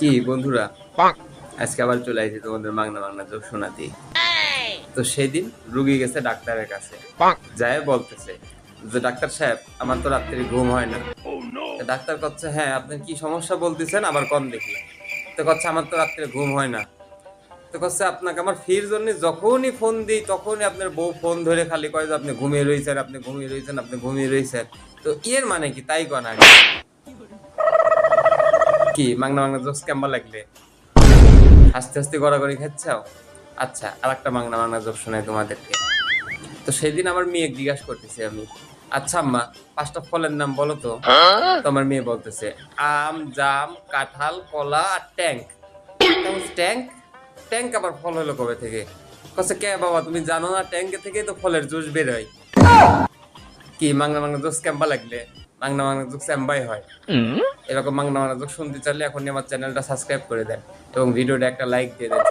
কি বন্ধুরা, আজকে আবার চলে আসছি তোমাদের মাংনা মাংনা যোগ শোনাতে। তো সেদিন রুগী গেছে ডাক্তারের কাছে, যায় বলতেছে যে ডাক্তার সাহেব আমার তো রাত্রি ঘুম হয় না। তো ডাক্তার কচ্ছে হ্যাঁ আপনার কি সমস্যা বলতেছেন আবার কম দেখি। তো কচ্ছে আমার তো রাত্রে ঘুম হয় না। তো কচ্ছে আপনাকে আমার ফির জন্য যখনই ফোন দিই তখনই আপনার বউ ফোন ধরে খালি কয় যে আপনি ঘুমিয়ে রয়েছেন, আপনি ঘুমিয়ে রয়েছেন, আপনি ঘুমিয়ে রয়েছেন। তো এর মানে কি তাই কন আগে কি মাংনা মাংনা জোকস কেমন লাগলে? আস্তে আস্তে গড়াগড়ি খাচ্ছাও। আচ্ছা, আর একটা মাংনা মাংনা জোক শোনাই তোমাদেরকে। তো সেদিন আমার মেয়ে জিজ্ঞাসা করতেছি আমি, আচ্ছা আম্মা পাঁচটা ফলের নাম বলো তো। তো আমার মেয়ে বলতেছে আম, জাম, কাঁঠাল, কলা আর ট্যাঙ্ক। ট্যাঙ্ক? ট্যাঙ্ক আবার ফল হলো কবে থেকে? কচ্ছে কে বাবা তুমি জানো না ট্যাঙ্কে থেকেই তো ফলের জুস বের হয়। কি মাংনা মাংনা জোক কেমবা লাগলে? মাংনা মাংনা জোক স্যাম্বাই হয়। এরকম মাংনা মাংনা জোক শুনতে চাইলে এখনই আমার চ্যানেলটা সাবস্ক্রাইব করে দেন এবং ভিডিওটা একটা লাইক দিয়ে দেন।